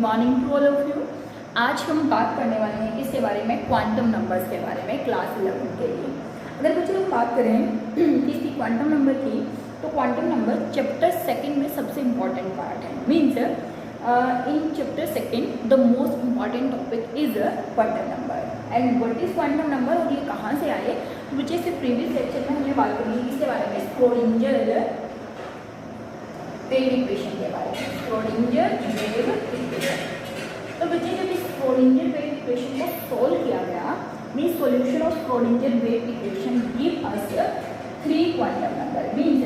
Morning to all of you. आज हम बात करने वाले हैं किसके बारे में, क्वांटम नंबर्स के बारे में, क्लास 11 के लिए। अगर बच्चे लोग बात करें किसकी, क्वांटम नंबर की, तो क्वांटम नंबर चैप्टर सेकंड में सबसे इम्पॉर्टेंट पार्ट है। Means in chapter second the most important topic is quantum number and what is quantum number और ये कहाँ से आए। तो बच्चे से प्रीवियस लेक्चर में हमने बात करी इसके बारे में, स्क्रोडिंजर वेव इक्वेशन के बारे में, स्क्रोडिंजर वेव इक्वेशन। तो बच्चे जब इस स्क्रोडिंजर वेव इक्वेशन को सोल्व किया गया, means solution of Schrödinger wave equation give us 3 quantum number. Means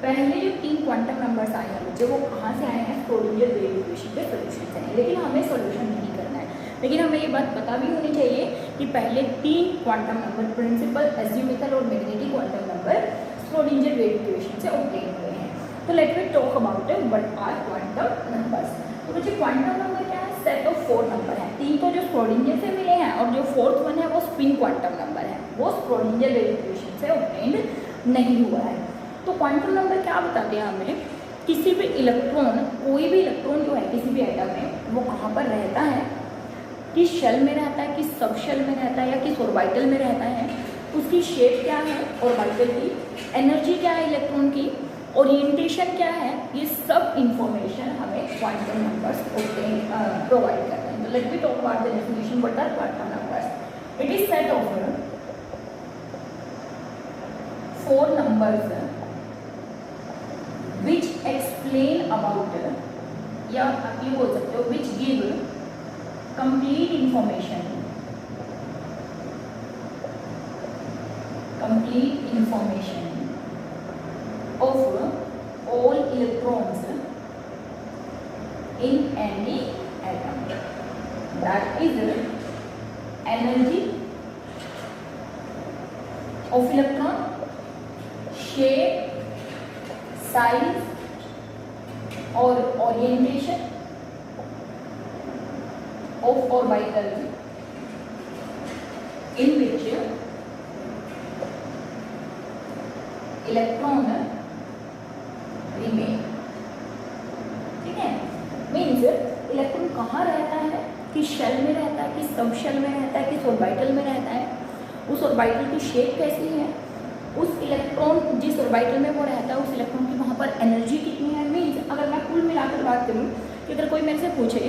पहले जो 3 क्वांटम नंबर्स आए हैं बच्चे, वो कहाँ से आए हैं, स्क्रोडिंजर वेव इक्वेशन के सोल्यूशन से आए। लेकिन हमें सोल्यूशन नहीं करना है, लेकिन हमें ये बात पता भी होनी चाहिए कि पहले 3 क्वांटम नंबर, प्रिंसिपल, एज्यूमेथल और magnetic quantum number Schrodinger wave equation से ऑब्टेन हुए हैं। तो let me talk about what are quantum numbers. तो बच्चे क्वांटम नंबर क्या है, सेट ऑफ 4 नंबर है। 3 तो जो स्क्रोडिंजर से मिले हैं और जो 4th वन है वो स्पिन क्वांटम नंबर है, वो स्क्रोडिंजर वेव इक्वेशन से ऑब्टेन्ड नहीं हुआ है। तो क्वांटम नंबर क्या बताते हैं हमें, किसी भी इलेक्ट्रॉन, कोई भी इलेक्ट्रॉन जो है किसी भी एटम में, वो कहाँ पर रहता है, किस शेल में रहता है, किस सब शेल में रहता है या किस ऑर्बिटल में रहता है, उसकी शेप क्या है ऑर्बिटल की, एनर्जी क्या है इलेक्ट्रॉन की, ओरिएंटेशन क्या है, ये सब इंफॉर्मेशन हमें क्वांटम नंबर्स प्रोवाइड करते हैं। तो let me talk about the definition what are quantum numbers. It is set of 4 numbers which explain about, या आप ये बोल सकते हो which give complete information of all electrons in any atom, that is energy of electron, shape, size और orientation of orbital in which electron remain. ठीक है, means electron कहाँ रहता है, किस शेल में रहता है, किस सब शेल में रहता है, किस ऑर्बिटल में रहता है, उस ऑर्बिटल की शेप कैसी है, उस इलेक्ट्रॉन जिस ऑर्बिटल में वो रहता है उस इलेक्ट्रॉन की वहाँ पर एनर्जी कितनी है। मीन्स अगर मैं कुल मिलाकर बात करूँ कि अगर कोई मेरे से पूछे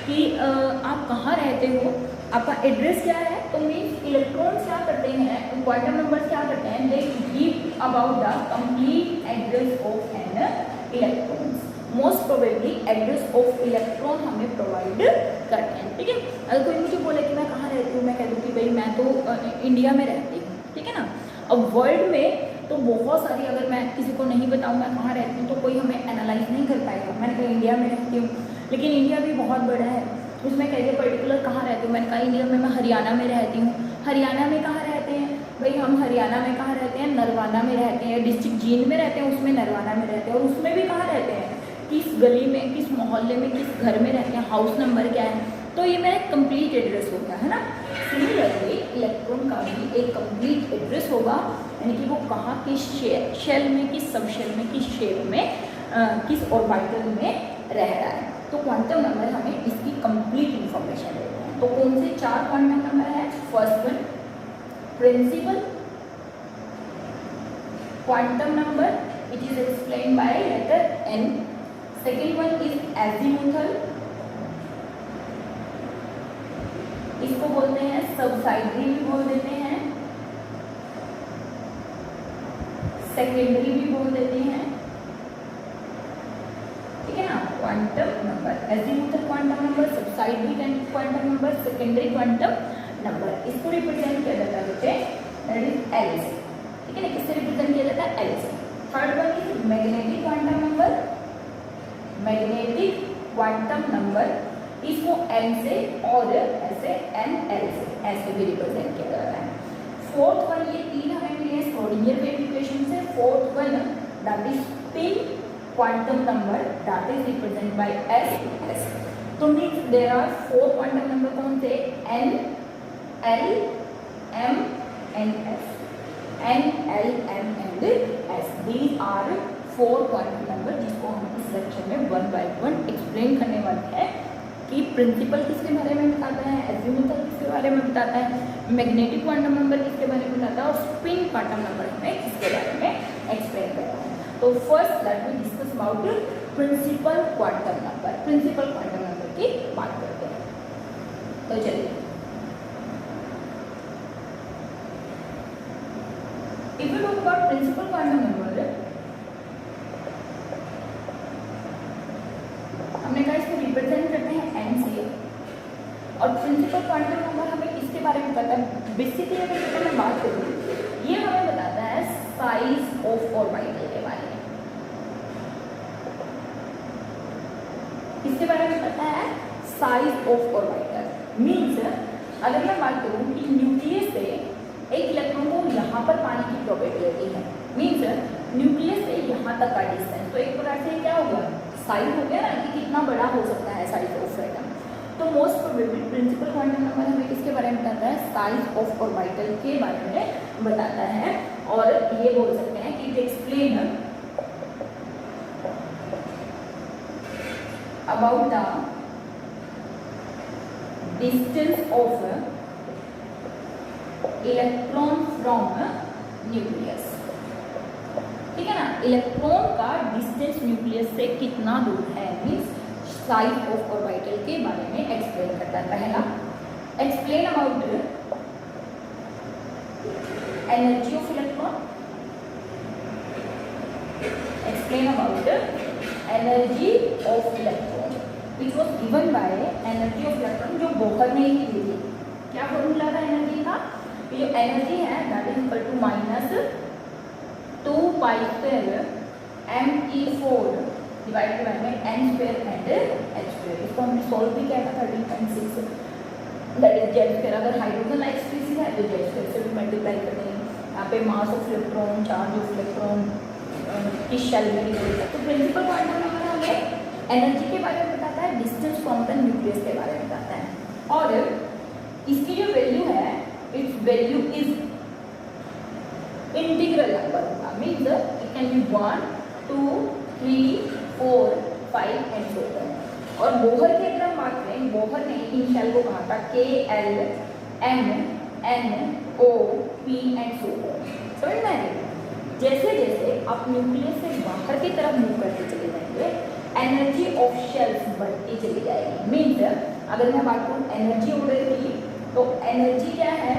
कि आप कहाँ रहते हो, आपका एड्रेस क्या है, तो मीन्स इलेक्ट्रॉन्स क्या करते हैं, क्वांटम नंबर्स क्या करते हैं, they give about the complete address of an electrons. Most probably address of electron हमें प्रोवाइड करते हैं। ठीक है, अगर कोई मुझे बोले कि मैं कहाँ रहती हूँ, मैं कह दूँ कि भाई मैं तो इंडिया में रहती हूँ। ठीक है ना, अब वर्ल्ड में तो बहुत सारी, अगर मैं किसी को नहीं बताऊँ मैं कहाँ रहती हूँ तो कोई हमें एनालाइज नहीं कर पाएगा। मैंने कहा इंडिया में रहती हूँ, लेकिन इंडिया भी बहुत बड़ा है, उसमें कहेंगे पर्टिकुलर कहाँ रहती हूँ, मैंने कहा इंडिया में मैं हरियाणा में रहती हूँ। हरियाणा में कहाँ रहते हैं भाई, हम हरियाणा में कहाँ रहते हैं, नरवाना में रहते हैं, डिस्ट्रिक्ट जींद में रहते हैं, उसमें नरवाना में रहते हैं, और उसमें भी कहाँ रहते हैं, किस गली में, किस मोहल्ले में, किस घर में रहते हैं, हाउस नंबर क्या है। तो ये मेरा कंप्लीट एड्रेस होगा, है ना। सिमिलरली इलेक्ट्रॉन का भी एक कंप्लीट एड्रेस होगा, यानी कि वो कहाँ, किस शेल में, किस सब शेल में, किस शेप में, किस ऑर्बिटल में रह रहा है। तो क्वांटम नंबर हमें इसकी कंप्लीट इंफॉर्मेशन देते हैं। तो कौन से 4 क्वांटम नंबर है, first one principal quantum number which is explain by letter N. Second one is azimuthal, इसको बोलते हैं सबसाइडरी भी बोल देते हैं, सेकेंडरी भी बोल देते हैं। ठीक है ना, quantum number, azimuthal quantum number, subsidiary quantum number, secondary quantum number, इसको रिप्रेजेंट किया जाता है बच्चे, दैट इज एल से। ठीक है ना, किससे रिप्रेजेंट किया जाता है, एल से। Third one is magnetic quantum number, magnetic quantum number, इसको एन से और ऐसे एन एल से ऐसे भी रिप्रेजेंट किया जाता है। फोर्थ वन, ये 3 हमें मिले स्क्रोडिंजर वेव इक्वेशन से। Fourth one that is spin quantum number, that is represent by S S. तो means there are 4 quantum number, कौन से, N L M N S, N L M and S. These are 4 quantum number जिसको हम इस lecture में 1 by 1 explain करने वाले हैं कि प्रिंसिपल किसके बारे में बताता है, एजीमुथल किसके बारे में बताता है, मैग्नेटिक क्वांटम नंबर किसके बारे में बताता है और स्पिन क्वांटम नंबर हमें किसके बारे में एक्सप्लेन करता है। तो first let me discuss about principal quantum number. Principal quantum number की बात करते हैं। तो चलिए, if you talk about principal quantum number, हमने कहा इसको रिप्रेजेंट करते हैं n से, और प्रिंसिपल क्वांटम नंबर हमें इसके बारे में पता है। बेसिकली अगर मैं बात करूँ, ये हमें बताता है साइज ऑफ ऑर्बिटल के बारे में। किसके बारे में पता है? Size of orbital. मीन्स अगर मैं बात करूँ कि न्यूक्लियस से एक इलेक्ट्रॉन को यहाँ पर पाने की प्रोबेबिलिटी है, मीन्स न्यूक्लियस से यहाँ तक का डिस्टेंस, तो एक प्रकार से क्या होगा, साइज हो गया ना कि कितना बड़ा हो सकता है साइज ऑफ एटम। तो most probably principal quantum number हमें किसके बारे में बताता है? साइज ऑफ ऑर्बिटल के बारे में बताता है। और ये बोल सकते हैं कि it explain about the distance of electron from nucleus. ठीक है ना, इलेक्ट्रॉन का डिस्टेंस न्यूक्लियस से कितना दूर है, मीन्स साइज ऑफ ऑर्बिटल के बारे में एक्सप्लेन करता है। पहला, explain about energy of electron. Explain about energy of electron which was given by energy of electron, जो बोहर ने ही दी थी। क्या फॉर्मूला था एनर्जी का? जो एनर्जी है that is equal to minus 2 pi square me4 divided by n square and h square. इसको हमने सॉल्व भी किया था 13.6, दैट इज जेड स्क्वायर। अगर हाइड्रोजन लाइक स्पीसीज है तो जेड स्क्वायर से भी मल्टीप्लाई कर देंगे। यहाँ पे mass of electron, charge of electron किस शेल में डिवाइड है। तो प्रिंसिपल क्वांटम नंबर हमें एनर्जी के बारे में बताता है, डिस्टेंस फ्रॉम द न्यूक्लियस के बारे में बताता है, और इसकी जो वैल्यू है, its value is integral number होगा। Means it can be 1, 2, 3, 4, 5 and so on. और बोहर की अगर हम बात करें, बोहर ने इन शेल को कहा था K, L, M, N, O, P and so on. समझ में आएगी? जैसे जैसे आप न्यूक्लियस से बाहर की तरफ मूव करते चले जाएंगे, एनर्जी ऑफ शेल्स बढ़ती चली जाएगी। मीन्स अगर मैं बात करूँ एनर्जी हो रही थी, तो एनर्जी क्या है,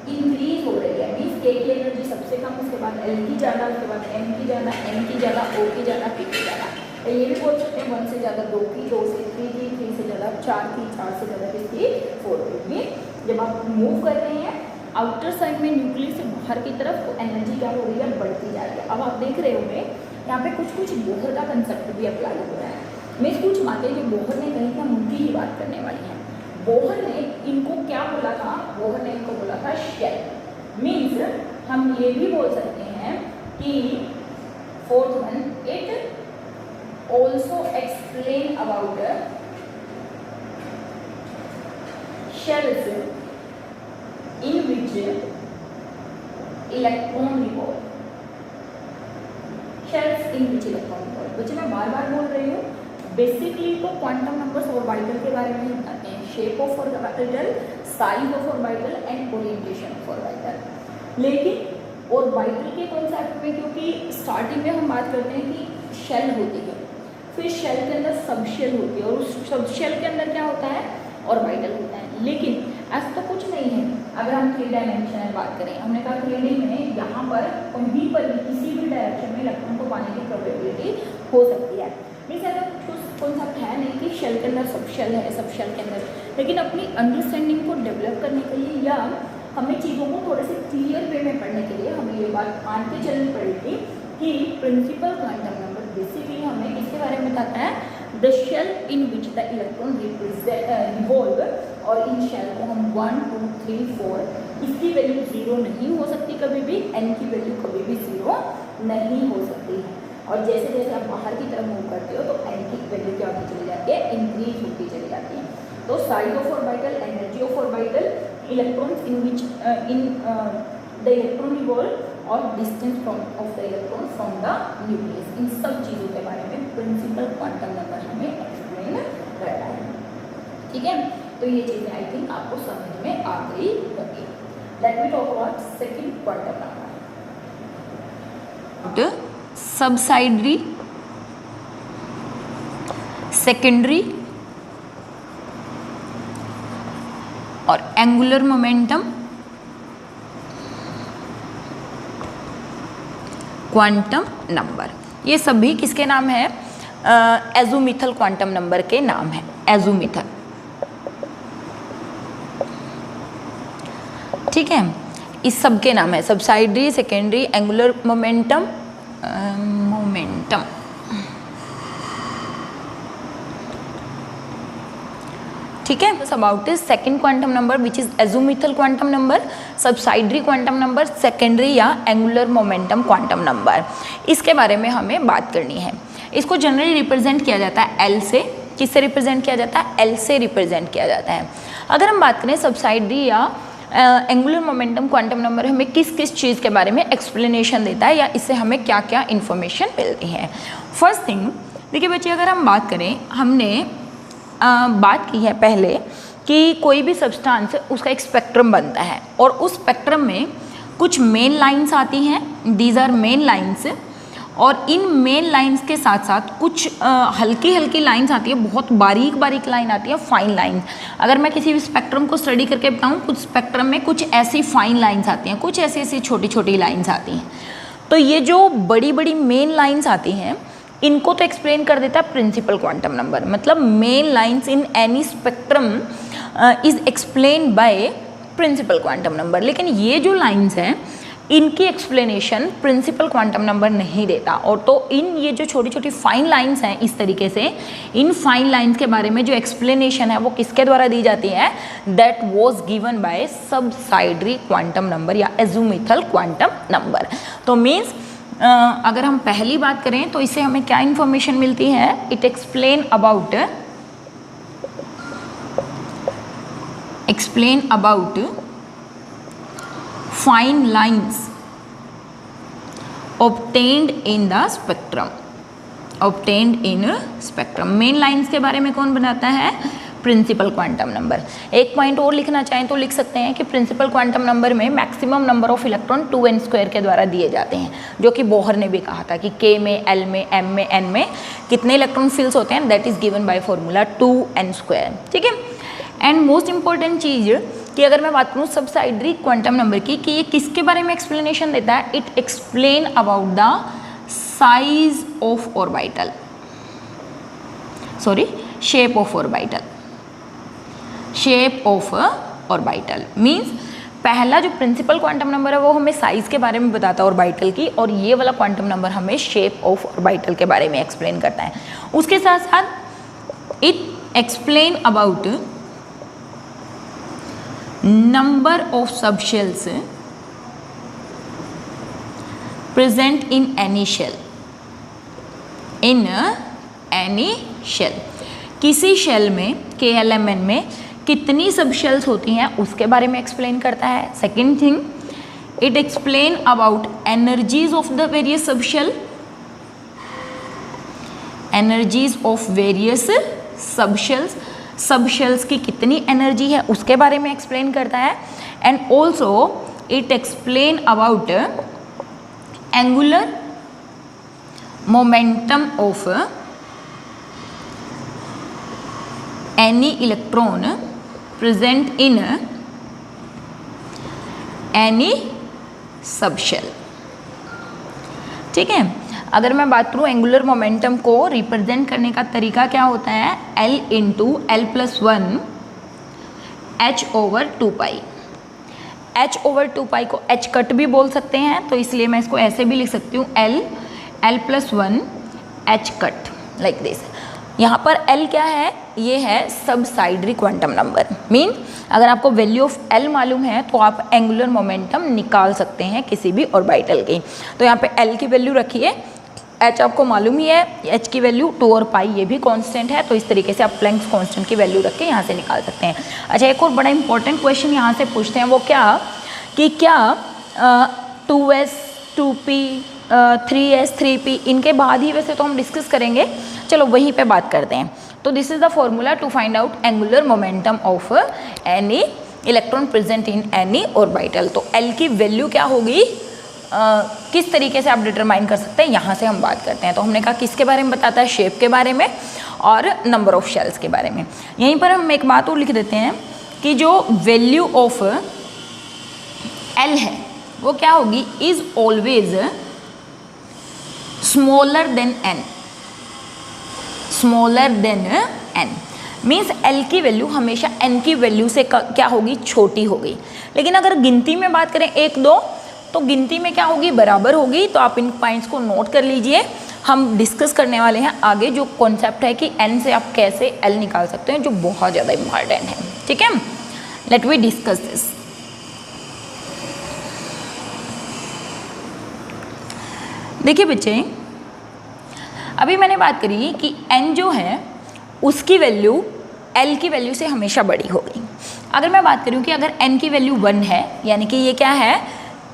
इंक्रीज हो रही है। मीन्स K की एनर्जी सबसे कम, उसके बाद L की ज़्यादा, उसके बाद M की ज़्यादा, N की ज़्यादा, O की ज़्यादा, P की ज़्यादा। तो ये भी बोल सकते हैं 1 से ज़्यादा 2 की, 2 से 3 की, 3 से ज़्यादा 4 की, 4 से ज़्यादा किसकी, 4 की। जब आप मूव कर रहे हैं आउटर साइड में न्यूक्लियस से बाहर की तरफ, तो एनर्जी क्या हो रही है, बढ़ती जा रही है। अब आप देख रहे होंगे यहाँ पे कुछ कुछ बोहर का कंसेप्ट भी अप्लाई हो रहा है। मैं कुछ बातें जो बोहर ने कही थी हम उनकी ही बात करने वाली हैं। बोहर ने इनको क्या बोला था? बोहर ने इनको बोला था शेल। मीन्स हम ये भी बोल सकते हैं कि fourth one, it also explain about shells in which electron revolve. Shells in which electron revolve, बच्चे मैं बार बार बोल रही हूँ, बेसिकली तो क्वांटम नंबर्स ऑर्बिटल के बारे में ही बताते हैं। Shape of orbital, size of orbital and orientation of orbital. लेकिन ऑर्बिटल के कॉन्सेप्ट में, क्योंकि स्टार्टिंग में हम बात करते हैं कि शेल होती है, फिर शेल के अंदर सब शेल होती है, और उस सब शेल के अंदर क्या होता है, ऑर्बिटल होता है। लेकिन ऐसा तो कुछ नहीं है। अगर हम 3 डायमेंशनल बात करें, हमने कहा 3D में यहाँ पर कहीं पर भी किसी भी डायरेक्शन में इलेक्ट्रॉन को पाने की प्रोबेबिलिटी हो सकती है। मीन्स ऐसा कुछ कॉन्सेप्ट है नहीं कि शेल के अंदर सब शेल है, सब शेल के अंदर। लेकिन अपनी अंडरस्टैंडिंग को डेवलप करने के लिए या हमें चीज़ों को थोड़े से क्लियर वे में पढ़ने के लिए हमें ये बात मान के चलनी पड़ेगी कि प्रिंसिपल क्वांटम नंबर बेसिकली हमें किसके बारे में बताता है, the shell in which the electron revolve. और इन शेल को हम 1, 2, 3, 4, इसकी वैल्यू 0 नहीं हो सकती कभी भी, n की वैल्यू कभी भी 0 नहीं हो सकती है। और जैसे जैसे आप बाहर की तरफ मूव करते हो तो n की वैल्यू क्या होती चली जाती है, इंक्रीज होती चली जाती है। तो size of orbital, energy of orbital, electrons in which in the electron revolve और distance from of the electron from the nucleus, इन सब चीज़ों के बारे में प्रिंसिपल क्वांटम नंबर हमें एक्सप्लेन करता है। ठीक है, तो ये चीज़ें आई थिंक आपको समझ में आ गई होगी। Late me talk about second quantum number. Subsidiary, secondary और एंगुलर मोमेंटम क्वांटम नंबर, ये सभी किसके नाम है? एज़ोमिथल क्वांटम नंबर के नाम है, एज़ोमिथल। ठीक है, इस सब के नाम है सबसाइडरी, सेकेंडरी, एंगुलर मोमेंटम, ठीक है। About is second quantum number which is azimuthal quantum number, subsidiary quantum number, secondary या एंगुलर मोमेंटम क्वांटम नंबर, इसके बारे में हमें बात करनी है। इसको जनरली रिप्रेजेंट किया जाता है एल से। किससे रिप्रेजेंट किया जाता है? एल से रिप्रेजेंट किया जाता है। अगर हम बात करें सबसाइडरी या एंगुलर मोमेंटम क्वांटम नंबर हमें किस किस चीज़ के बारे में एक्सप्लेनेशन देता है या इससे हमें क्या क्या इन्फॉर्मेशन मिलती है। फर्स्ट थिंग देखिए बच्चे, अगर हम बात करें, हमने बात की है पहले कि कोई भी सब्सटेंस उसका एक स्पेक्ट्रम बनता है और उस स्पेक्ट्रम में कुछ मेन लाइंस आती हैं, दीज आर मेन लाइंस, और इन मेन लाइंस के साथ साथ कुछ हल्की हल्की लाइंस आती है, बहुत बारीक बारीक लाइन आती है, फाइन लाइन। अगर मैं किसी भी स्पेक्ट्रम को स्टडी करके बताऊँ, कुछ स्पेक्ट्रम में कुछ ऐसी फाइन लाइंस आती हैं, कुछ ऐसी ऐसी छोटी छोटी लाइंस आती हैं। तो ये जो बड़ी बड़ी मेन लाइंस आती हैं, इनको तो एक्सप्लेन कर देता है प्रिंसिपल क्वांटम नंबर। मतलब main lines in any spectrum is explain by principal quantum number. लेकिन ये जो लाइंस हैं, इनकी एक्सप्लेनेशन प्रिंसिपल क्वांटम नंबर नहीं देता। और तो इन ये जो छोटी छोटी फाइन लाइंस हैं, इस तरीके से इन फाइन लाइंस के बारे में जो एक्सप्लेनेशन है वो किसके द्वारा दी जाती है? That was given by subsidiary quantum number या एज़ोमिथल क्वांटम नंबर। तो मीन्स अगर हम पहली बात करें तो इससे हमें क्या इंफॉर्मेशन मिलती है? It explain about fine lines obtained in the spectrum, obtained in spectrum। Main lines के बारे में कौन बनाता है? Principal quantum number. एक पॉइंट और लिखना चाहें तो लिख सकते हैं कि प्रिंसिपल क्वांटम नंबर में maximum number of electron 2n² के द्वारा दिए जाते हैं, जो कि बोहर ने भी कहा था कि k में, l में, m में, n में कितने इलेक्ट्रॉन फिल्स होते हैं, that is given by formula 2n²। ठीक है। एंड मोस्ट इंपॉर्टेंट चीज़ कि अगर मैं बात करूँ सबसाइडरी क्वांटम नंबर की, कि ये किसके बारे में एक्सप्लेनेशन देता है? It explain about the size of orbital, sorry shape of orbital, shape of orbital. Means पहला जो प्रिंसिपल क्वांटम नंबर है वो हमें साइज के बारे में बताता है ऑर्बिटल की, और ये वाला क्वांटम नंबर हमें शेप ऑफ ऑर्बिटल के बारे में एक्सप्लेन करता है। उसके साथ साथ it explain about number of subshells present in any shell, in any shell। किसी शेल में, KLMN में कितनी सब शेल्स होती हैं उसके बारे में एक्सप्लेन करता है। Second thing, it explain about energies of the various sub shell, energies of various sub shells, sub shells की कितनी एनर्जी है उसके बारे में एक्सप्लेन करता है। And also it explain about angular momentum of any electron present in any sub shell. ठीक है। अगर मैं बात करूँ एंगुलर मोमेंटम को रिप्रेजेंट करने का तरीका क्या होता है? L into L+1 h/2π। h/2π को h कट भी बोल सकते हैं, तो इसलिए मैं इसको ऐसे भी लिख सकती हूँ L+1 h cut, like this. यहाँ पर L क्या है? ये है सबसाइडरी क्वांटम नंबर। मीन अगर आपको वैल्यू ऑफ L मालूम है तो आप एंगुलर मोमेंटम निकाल सकते हैं किसी भी ऑर्बिटल की। तो यहाँ पे L की वैल्यू रखिए, H आपको मालूम ही है, H की वैल्यू 2 और पाई ये भी कांस्टेंट है, तो इस तरीके से आप प्लैंक्स कांस्टेंट की वैल्यू रख के यहाँ से निकाल सकते हैं। अच्छा, एक और बड़ा इंपॉर्टेंट क्वेश्चन यहाँ से पूछते हैं, वो क्या कि क्या 2s 2p 3s 3p इनके बाद ही वैसे तो हम डिस्कस करेंगे, चलो वहीं पे बात करते हैं। तो this is the formula to find out angular momentum of any electron present in any orbital. तो एल की वैल्यू क्या होगी, किस तरीके से आप डिटरमाइन कर सकते हैं, यहाँ से हम बात करते हैं। तो हमने कहा किसके बारे में बताता है, शेप के बारे में और नंबर ऑफ शेल्स के बारे में। यहीं पर हम एक बात और लिख देते हैं कि जो वैल्यू ऑफ एल है वो क्या होगी, is always smaller than N, smaller than N means L की वैल्यू हमेशा एन की वैल्यू से क्या होगी, छोटी होगी। लेकिन अगर गिनती में बात करें 1 2, तो गिनती में क्या होगी, बराबर होगी। तो आप इन पॉइंट्स को नोट कर लीजिए, हम डिस्कस करने वाले हैं आगे जो कॉन्सेप्ट है कि एन से आप कैसे एल निकाल सकते हैं, जो बहुत ज़्यादा इंपॉर्टेंट है। ठीक है, लेट वी डिस्कस दिस। देखिए बच्चे, अभी मैंने बात करी कि एन जो है उसकी वैल्यू एल की वैल्यू से हमेशा बड़ी होगी। अगर मैं बात करूं कि अगर एन की वैल्यू 1 है, यानी कि ये क्या है,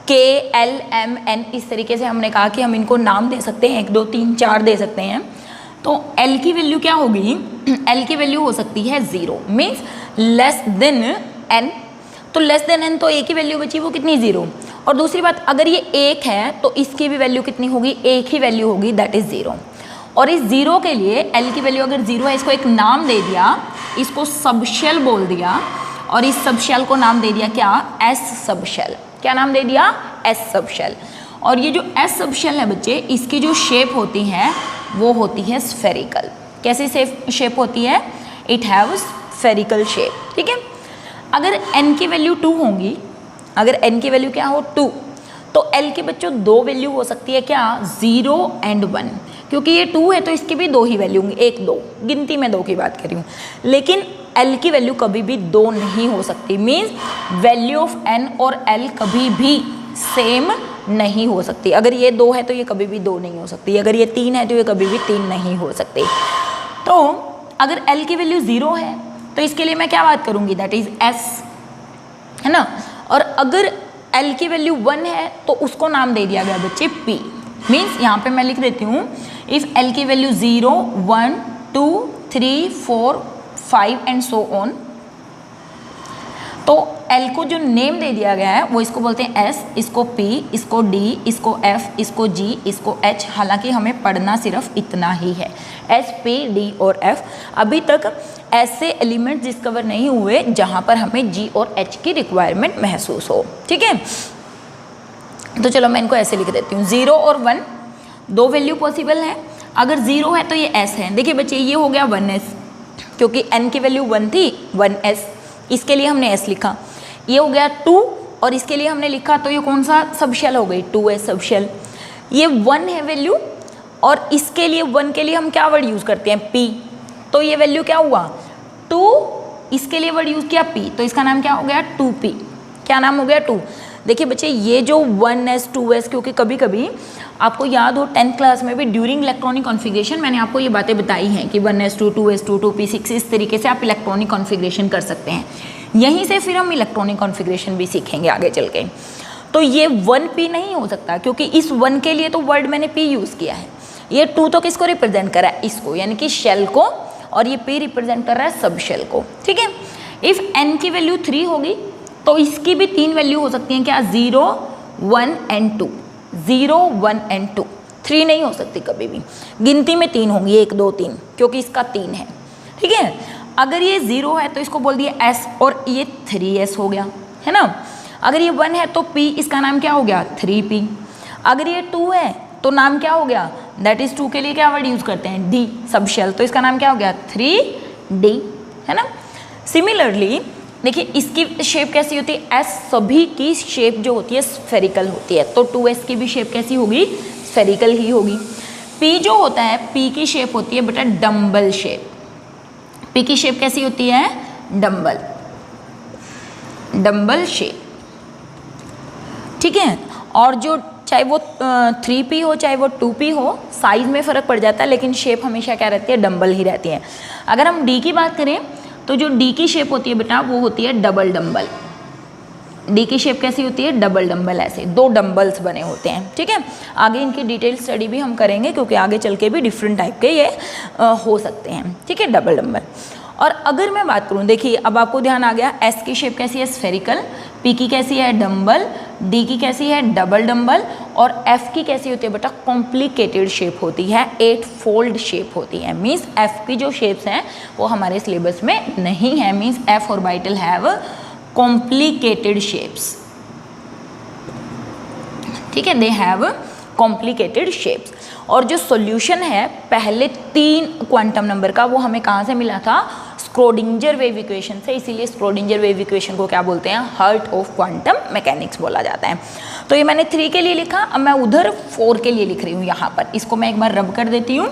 के एल एम एन, इस तरीके से हमने कहा कि हम इनको नाम दे सकते हैं, 1 2 3 4 दे सकते हैं। तो एल की वैल्यू क्या होगी, एल की वैल्यू हो सकती है 0 मीन्स लेस देन एन। तो लेस देन एन तो ए की वैल्यू बची, वो कितनी, 0। और दूसरी बात, अगर ये 1 है तो इसकी भी वैल्यू कितनी होगी, 1 ही वैल्यू होगी, दैट इज 0। और इस 0 के लिए एल की वैल्यू अगर 0 है, इसको एक नाम दे दिया, इसको सबशेल बोल दिया, और इस सबशेल को नाम दे दिया क्या, एस सबशेल। क्या नाम दे दिया, एस सबशेल। और ये जो एस सबशेल है बच्चे, इसकी जो शेप होती है वो होती है स्फेरिकल। कैसी शेप होती है, इट हैव स्फेरिकल शेप। ठीक है, अगर एन की वैल्यू 2 होंगी, अगर एन की वैल्यू क्या हो 2, तो एल के बच्चों 2 वैल्यू हो सकती है क्या, 0 एंड 1। क्योंकि ये 2 है तो इसकी भी 2 ही वैल्यू होंगी, 1 2, गिनती में 2 की बात कर रही हूँ। लेकिन एल की वैल्यू कभी भी 2 नहीं हो सकती, मीन्स वैल्यू ऑफ एन और एल कभी भी सेम नहीं हो सकती। अगर ये 2 है तो ये कभी भी 2 नहीं हो सकती, अगर ये 3 है तो ये कभी भी 3 नहीं हो सकती। तो अगर एल की वैल्यू 0 है तो इसके लिए मैं क्या बात करूँगी, दैट इज एस, है ना। और अगर एल की वैल्यू 1 है तो उसको नाम दे दिया गया बच्चे पी। मीन्स यहाँ पे मैं लिख देती हूँ, इफ एल की वैल्यू 0 1 2 3 4 5 एंड सो ऑन, तो एल को जो नेम दे दिया गया है वो इसको बोलते हैं एस, इसको पी, इसको डी, इसको एफ, इसको जी, इसको एच। हालांकि हमें पढ़ना सिर्फ इतना ही है, एस पी डी और एफ। अभी तक ऐसे एलिमेंट डिस्कवर नहीं हुए जहाँ पर हमें जी और एच की रिक्वायरमेंट महसूस हो। ठीक है, तो चलो मैं इनको ऐसे लिख देती हूँ, 0 और 1 2 वैल्यू पॉसिबल है। अगर 0 है तो ये एस है। देखिए बच्चे, ये हो गया 1s, क्योंकि n की वैल्यू 1 थी, 1s, इसके लिए हमने s लिखा। ये हो गया 2 और इसके लिए हमने लिखा, तो ये कौन सा सबशेल हो गई, 2s सबशेल। ये 1 है वैल्यू, और इसके लिए 1 के लिए हम क्या वर्ड यूज़ करते हैं, p। तो ये वैल्यू क्या हुआ 2, इसके लिए वर्ड यूज़ किया p, तो इसका नाम क्या हो गया 2p। क्या नाम हो गया 2। देखिए बच्चे, ये जो 1s 2s, क्योंकि कभी कभी आपको याद हो 10th क्लास में भी ड्यूरिंग इलेक्ट्रॉनिक कॉन्फ़िगरेशन मैंने आपको ये बातें बताई हैं कि 1s2 2s2 2p6, इस तरीके से आप इलेक्ट्रॉनिक कॉन्फ़िगरेशन कर सकते हैं। यहीं से फिर हम इलेक्ट्रॉनिक कॉन्फ़िगरेशन भी सीखेंगे आगे चल के। तो ये 1p नहीं हो सकता, क्योंकि इस 1 के लिए तो वर्ड मैंने p यूज़ किया है। ये 2 तो किसको रिप्रेजेंट कर रहा है, इसको, यानी कि शेल को, और ये p रिप्रेजेंट कर रहा है सब शेल को। ठीक है, इफ़ n की वैल्यू 3 होगी तो इसकी भी 3 वैल्यू हो सकती हैं, क्या, 0 1 एंड 2, 0 1 एंड 2, 3 नहीं हो सकती कभी भी। गिनती में 3 होंगी, 1 2 3, क्योंकि इसका 3 है। ठीक है, अगर ये 0 है तो इसको बोल दिया s, और ये 3s हो गया, है ना। अगर ये 1 है तो p, इसका नाम क्या हो गया 3p। अगर ये 2 है तो नाम क्या हो गया, दैट इज 2 के लिए क्या वर्ड यूज़ करते हैं, d सबशेल, तो इसका नाम क्या हो गया 3d, है ना। सिमिलरली देखिए, इसकी शेप कैसी होती है, एस सभी की शेप जो होती है स्फेरिकल होती है, तो 2s की भी शेप कैसी होगी, स्फेरिकल ही होगी। p जो होता है, p की शेप होती है बेटा डम्बल शेप। p की शेप कैसी होती है, डम्बल, डम्बल शेप। ठीक है, और जो चाहे वो 3p हो चाहे वो 2p हो, साइज में फ़र्क पड़ जाता है, लेकिन शेप हमेशा क्या रहती है, डम्बल ही रहती है। अगर हम d की बात करें तो जो d की शेप होती है बेटा वो होती है डबल डम्बल। डी की शेप कैसी होती है, डबल डंबल, ऐसे 2 डंबल्स बने होते हैं, ठीक है। आगे इनकी डिटेल स्टडी भी हम करेंगे क्योंकि आगे चल के भी डिफरेंट टाइप के ये हो सकते हैं, ठीक है, डबल डंबल। और अगर मैं बात करूं, देखिए अब आपको ध्यान आ गया, एस की शेप कैसी है, स्फेरिकल, पी की कैसी है, डंबल, डी की कैसी है, डबल डंबल, और एफ की कैसी होती है बेटा, कॉम्प्लिकेटेड शेप होती है, 8 फोल्ड शेप होती है। मीन्स एफ की जो शेप्स हैं वो हमारे सिलेबस में नहीं है, means F orbital have complicated shapes, ठीक है, दे हैव कॉम्प्लिकेटेड शेप्स। और जो सॉल्यूशन है पहले 3 क्वांटम नंबर का वो हमें कहाँ से मिला था, स्क्रोडिंजर वेव इक्वेशन से, इसीलिए स्क्रोडिंजर वेव इक्वेशन को क्या बोलते हैं, हार्ट ऑफ क्वांटम मैकेनिक्स बोला जाता है। तो ये मैंने 3 के लिए लिखा, अब मैं उधर 4 के लिए लिख रही हूँ यहाँ पर, इसको मैं एक बार रब कर देती हूँ।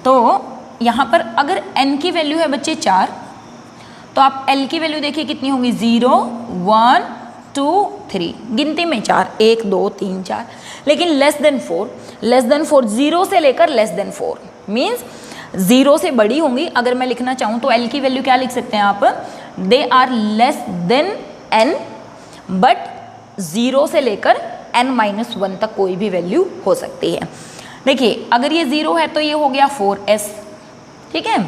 तो यहाँ पर अगर n की वैल्यू है बच्चे 4, तो आप l की वैल्यू देखिए कितनी होगी, 0 1 2 3, गिनती में 4, 1 2 3 4, लेकिन लेस देन 4, 0 से लेकर लेस देन 4 मीन्स 0 से बड़ी होंगी। अगर मैं लिखना चाहूँ तो l की वैल्यू क्या लिख सकते हैं आप, they are less than n, but 0 से लेकर n-1 तक कोई भी वैल्यू हो सकती है। देखिए अगर ये 0 है तो ये हो गया 4s, ठीक है।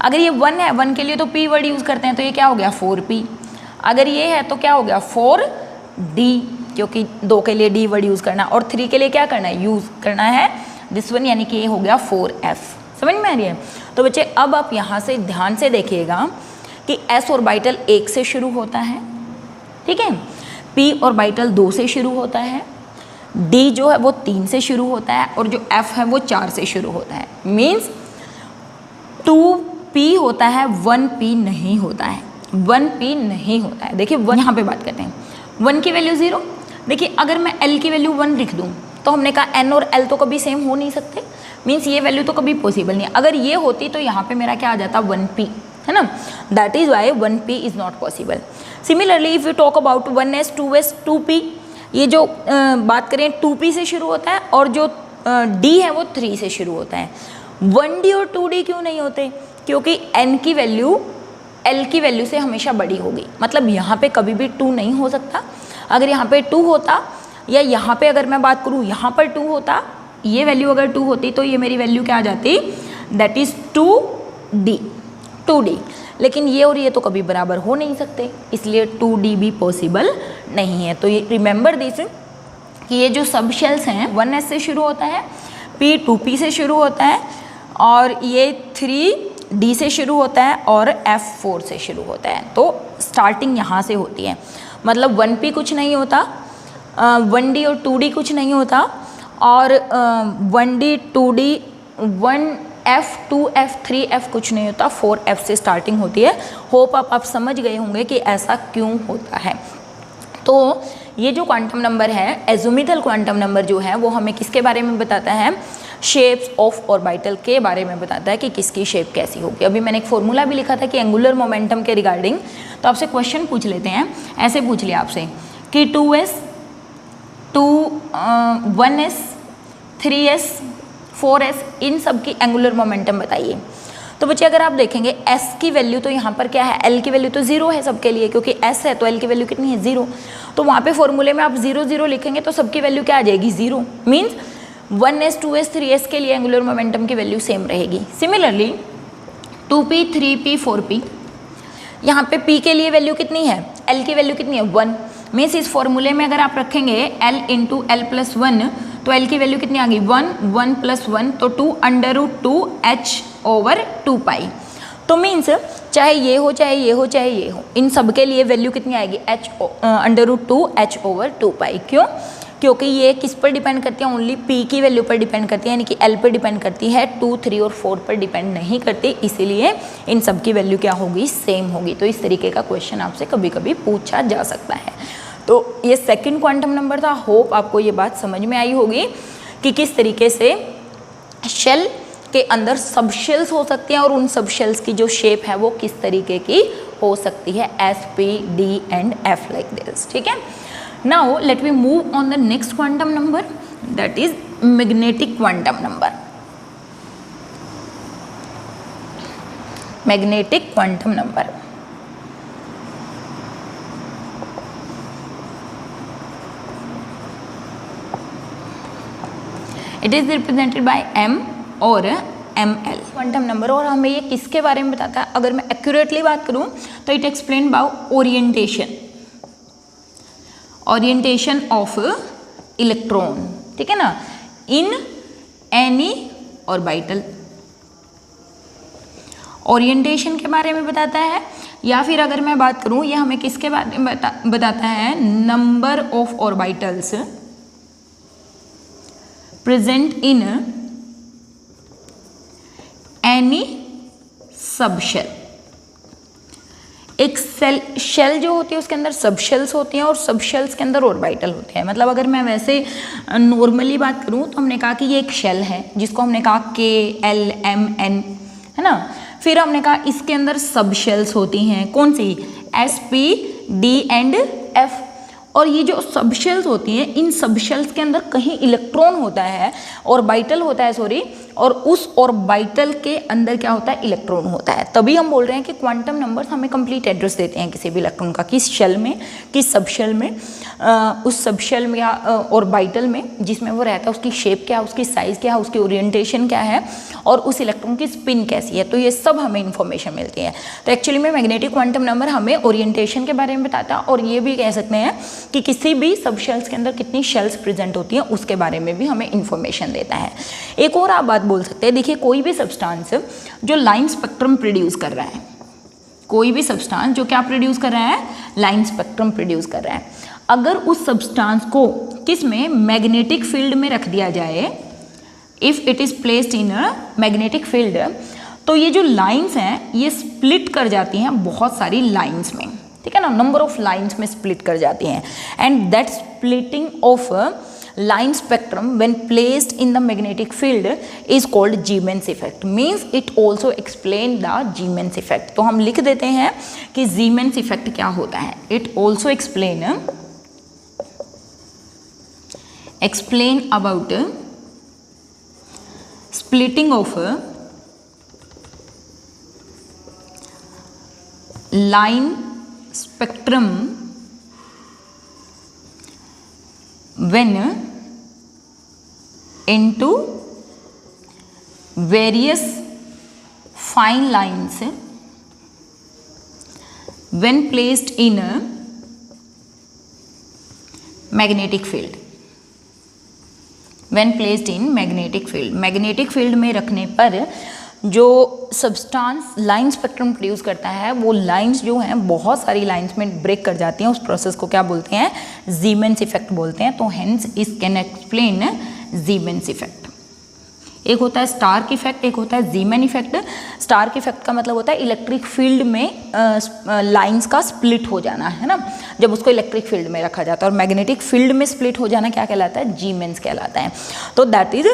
अगर ये 1 है, 1 के लिए तो p वर्ड यूज़ करते हैं, तो ये क्या हो गया 4p। अगर ये है तो क्या हो गया 4d, क्योंकि 2 के लिए d वर्ड यूज़ करना, और 3 के लिए क्या करना है, यूज़ करना है दिस वन, यानी कि ये हो गया 4f। समझ में आ रही है। तो बच्चे अब आप यहाँ से ध्यान से देखिएगा कि s ऑर्बिटल 1 से शुरू होता है, ठीक है, p ऑर्बिटल 2 से शुरू होता है, d जो है वो 3 से शुरू होता है, और जो f है वो 4 से शुरू होता है। मीन्स 2p होता है, 1p नहीं होता है, 1p नहीं होता है। देखिए यहाँ पे बात करते हैं, 1 की वैल्यू 0। देखिए अगर मैं l की वैल्यू 1 लिख दूँ तो हमने कहा n और l तो कभी सेम हो नहीं सकते, मीन्स ये वैल्यू तो कभी पॉसिबल नहीं है। अगर ये होती तो यहाँ पे मेरा क्या आ जाता 1p, है ना, that is why 1p is not possible. Similarly if you talk about 1s 2s 2p, ये जो बात करें 2p से शुरू होता है, और जो d है वो 3 से शुरू होता है। 1d और 2d क्यों नहीं होते, क्योंकि n की वैल्यू l की वैल्यू से हमेशा बड़ी होगी, मतलब यहाँ पे कभी भी 2 नहीं हो सकता। अगर यहाँ पे 2 होता, या यहाँ पे अगर मैं बात करूँ यहाँ पर 2 होता, ये वैल्यू अगर 2 होती तो ये मेरी वैल्यू क्या आ जाती, दैट इज़ 2d। लेकिन ये और ये तो कभी बराबर हो नहीं सकते, इसलिए 2d भी पॉसिबल नहीं है। तो ये रिमेंबर दिस कि ये जो सब शेल्स हैं 1s से शुरू होता है, p 2p से शुरू होता है, और ये 3d से शुरू होता है, और f 4 से शुरू होता है। तो स्टार्टिंग यहाँ से होती है, मतलब 1p कुछ नहीं होता, 1d और 2d कुछ नहीं होता, और 1d 2d 1f 2f 3f कुछ नहीं होता, 4f से स्टार्टिंग होती है। होप आप समझ गए होंगे कि ऐसा क्यों होता है। तो ये जो क्वांटम नंबर है, एज़ोमिथल क्वांटम नंबर जो है वो हमें किसके बारे में बताता है, शेप्स ऑफ ऑर्बिटल के बारे में बताता है कि किसकी शेप कैसी होगी। अभी मैंने एक फॉर्मूला भी लिखा था कि एंगुलर मोमेंटम के रिगार्डिंग, तो आपसे क्वेश्चन पूछ लेते हैं, ऐसे पूछ लिया आपसे कि 2s 1s 3s 4s इन सब की एंगुलर मोमेंटम बताइए। तो बच्चे अगर आप देखेंगे s की वैल्यू तो यहाँ पर क्या है, l की वैल्यू तो 0 है सबके लिए, क्योंकि s है तो l की वैल्यू कितनी है 0। तो वहाँ पे फॉर्मूले में आप 0 0 लिखेंगे तो सबकी वैल्यू क्या आ जाएगी 0। मीन्स 1s 2s 3s के लिए एंगुलर मोमेंटम की वैल्यू सेम रहेगी। सिमिलरली 2p 3p 4p, यहाँ पे p के लिए वैल्यू कितनी है, l की वैल्यू कितनी है 1। मीन्स इस फॉर्मूले में अगर आप रखेंगे l इंटू l प्लस 1, तो l की वैल्यू कितनी आ गई 1, 1 प्लस 1 तो 2√2h ओवर 2 पाई। तो मीन्स चाहे ये हो चाहे ये हो चाहे ये हो, इन सब के लिए वैल्यू कितनी आएगी √2h ओवर 2 पाई। क्यों, क्योंकि ये किस पर डिपेंड करती है, ओनली p की वैल्यू पर डिपेंड करती है, यानी कि l पर डिपेंड करती है, 2 3 और 4 पर डिपेंड नहीं करती, इसीलिए इन सब की वैल्यू क्या होगी, सेम होगी। तो इस तरीके का क्वेश्चन आपसे कभी कभी पूछा जा सकता है। तो ये सेकंड क्वांटम नंबर था। होप आपको ये बात समझ में आई होगी कि किस तरीके से शेल के अंदर सब शेल्स हो सकती हैं, और उन सब शेल्स की जो शेप है वो किस तरीके की हो सकती है, S P D and F like this. ठीक है, now let me move on the next quantum number, that is magnetic quantum number. Magnetic quantum number, it is represented by m और ml क्वांटम नंबर। और हमें ये किसके बारे में बताता है, अगर मैं एक्यूरेटली बात करूं तो it explain about orientation of electron, ठीक है ना, इन एनी ऑर्बिटल। ओरिएंटेशन के बारे में बताता है, या फिर अगर मैं बात करूं ये हमें किसके बारे में बताता है, number of orbitals present in any subshell. एक शेल जो होती है उसके अंदर सबशेल्स होती हैं और सबशेल्स के अंदर ऑर्बिटल होते हैं। मतलब अगर मैं वैसे नॉर्मली बात करूं तो हमने कहा कि ये एक शेल है जिसको हमने कहा KLMN, है ना। फिर हमने कहा इसके अंदर सबशेल्स होती हैं, कौन सी, SP, D एंड F। और ये जो सबशेल्स होती हैं, इन सबशेल्स के अंदर कहीं इलेक्ट्रॉन होता है, ऑर्बिटल होता है, सॉरी, और उस ऑर्बिटल के अंदर क्या होता है, इलेक्ट्रॉन होता है। तभी हम बोल रहे हैं कि क्वांटम नंबर्स हमें कंप्लीट एड्रेस देते हैं किसी भी इलेक्ट्रॉन का, किस शेल में, किस सबशेल में, उस सबशेल में या ऑर्बिटल में जिसमें वो रहता है, उसकी शेप क्या है, उसकी साइज़ क्या है, उसकी ओरिएंटेशन क्या है, और उस इलेक्ट्रॉन की स्पिन कैसी है। तो ये सब हमें इन्फॉर्मेशन मिलती है। तो एक्चुअली में मैग्नेटिक क्वांटम नंबर हमें ओरिएंटेशन के बारे में बताता है, और ये भी कह सकते हैं कि किसी भी सबशेल्स के अंदर कितनी शेल्स प्रेजेंट होती हैं उसके बारे में भी हमें इन्फॉर्मेशन देता है। एक और आप बात बोल सकते हैं, देखिए कोई भी सब्सटेंस जो लाइन स्पेक्ट्रम प्रोड्यूस कर रहा है, कोई भी सब्सटेंस जो क्या प्रोड्यूस कर रहा है, लाइन स्पेक्ट्रम प्रोड्यूस कर रहा है, अगर उस सब्सटेंस को किस में, मैग्नेटिक फील्ड में रख दिया जाए, if it is placed in a magnetic field, तो ये जो लाइंस हैं ये स्प्लिट कर जाती हैं बहुत सारी लाइंस में, ठीक है ना, नंबर ऑफ लाइंस में स्प्लिट कर जाती हैं। And that splitting of line spectrum when placed in the magnetic field is called Siemens effect, means it also explain the Siemens effect। तो हम लिख देते हैं कि Siemens effect क्या होता है, it also explain about splitting of line spectrum when into various fine lines when placed in a magnetic field, when placed in magnetic field, magnetic field में रखने पर जो सब्सटेंस लाइन स्पेक्ट्रम प्रोड्यूस करता है वो लाइंस जो हैं बहुत सारी लाइंस में ब्रेक कर जाती हैं, उस प्रोसेस को क्या बोलते हैं, Siemens इफेक्ट बोलते हैं। तो हेंस इस कैन एक्सप्लेन Siemens इफेक्ट। एक होता है स्टार्क इफेक्ट, एक होता है Siemens इफेक्ट। स्टार्क इफेक्ट का मतलब होता है इलेक्ट्रिक फील्ड में लाइंस का स्प्लिट हो जाना, है ना, जब उसको इलेक्ट्रिक फील्ड में रखा जाता है। और मैग्नेटिक फील्ड में स्प्लिट हो जाना क्या कहलाता है, Siemens कहलाता है। तो दैट इज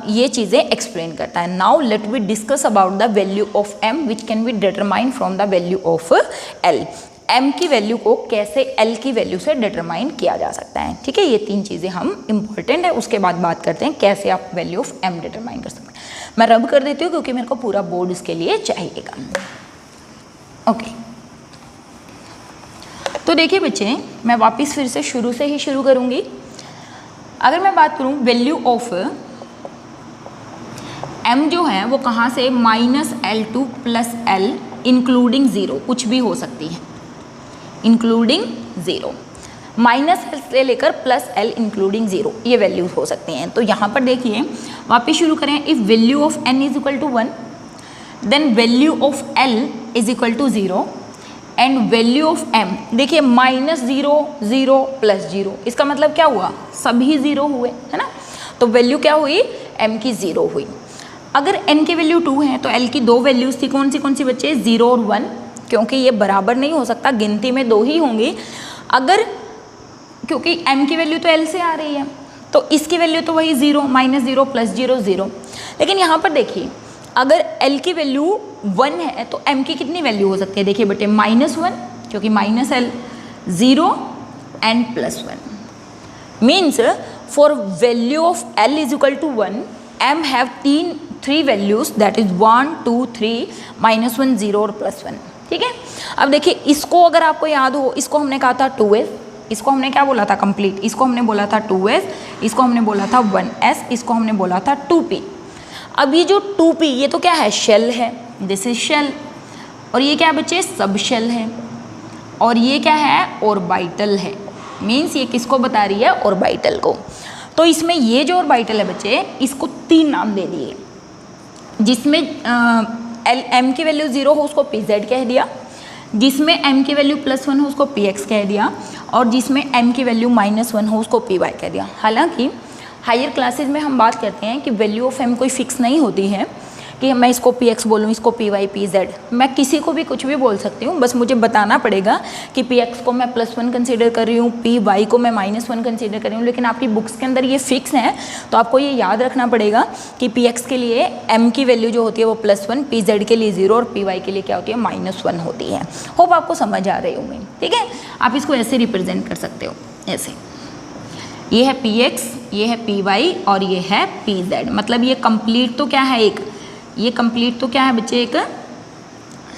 ये चीज़ें एक्सप्लेन करता है। Now let we discuss about the value of m which can be determine from the value of l। m की वैल्यू को कैसे l की वैल्यू से डिटरमाइन किया जा सकता है, ठीक है। ये तीन चीज़ें हम इंपॉर्टेंट है, उसके बाद बात करते हैं कैसे आप वैल्यू ऑफ m डिटरमाइन कर सकते हैं। मैं रब कर देती हूँ क्योंकि मेरे को पूरा बोर्ड इसके लिए चाहिएगा। ओके, तो देखिए बच्चे, मैं वापस फिर से शुरू से ही शुरू करूँगी। अगर मैं बात करूँ वैल्यू ऑफ m जो है वो कहाँ से, -L2 + L इंक्लूडिंग ज़ीरो, कुछ भी हो सकती है, इंक्लूडिंग ज़ीरो, -L से लेकर +L इंक्लूडिंग ज़ीरो, ये वैल्यूज हो सकती हैं। तो यहाँ पर देखिए वापस शुरू करें। If value of n is equal to 1 then value of l is equal to 0 and value of m, देखिए -0 0 +0, इसका मतलब क्या हुआ, सभी ज़ीरो हुए, है ना। तो वैल्यू क्या हुई, m की 0 हुई। अगर n की वैल्यू 2 है तो l की दो वैल्यूज थी, कौन सी बच्चे, 0 और 1, क्योंकि ये बराबर नहीं हो सकता, गिनती में दो ही होंगी। अगर क्योंकि m की वैल्यू तो l से आ रही है तो इसकी वैल्यू तो वही 0 -0 +0 0। लेकिन यहाँ पर देखिए अगर l की वैल्यू 1 है तो m की कितनी वैल्यू हो सकती है, देखिए बेटे -1, क्योंकि -L 0 and +1 means for value of l is equal to 1 m have 3 values, that is 1 2 3 -1 0 और +1, ठीक है। अब देखिए इसको अगर आपको याद हो, इसको हमने कहा था 2s, इसको हमने क्या बोला था कंप्लीट, इसको हमने बोला था 2s, इसको हमने बोला था 1s, इसको हमने बोला था 2p। अब ये जो 2p ये तो क्या है, शेल है, दिस इज शेल, और ये क्या है बच्चे, सब शेल है, और ये क्या है, ऑर्बिटल है। मीन्स ये किसको बता रही है, ऑर्बिटल को। तो इसमें ये जो ऑर्बिटल है बच्चे, इसको 3 नाम दे दिए, जिसमें m की वैल्यू 0 हो उसको pz कह दिया, जिसमें m की वैल्यू +1 हो उसको px कह दिया, और जिसमें m की वैल्यू -1 हो उसको py कह दिया। हालांकि हायर क्लासेस में हम बात करते हैं कि वैल्यू ऑफ m कोई फिक्स नहीं होती है कि मैं इसको px बोलूँ, इसको py, pz, मैं किसी को भी कुछ भी बोल सकती हूँ, बस मुझे बताना पड़ेगा कि px को मैं +1 कंसीडर कर रही हूँ, py को मैं -1 कंसीडर कर रही हूँ। लेकिन आपकी बुक्स के अंदर ये फिक्स है, तो आपको ये याद रखना पड़ेगा कि px के लिए m की वैल्यू जो होती है वो +1, pz के लिए 0 और py के लिए क्या होती है, -1 होती है। होप आपको समझ आ रही होगी, ठीक है। आप इसको ऐसे रिप्रेजेंट कर सकते हो, ऐसे, ये है px, ये है py और ये है pz। मतलब ये कंप्लीट तो क्या है, ये कंप्लीट तो क्या है बच्चे, एक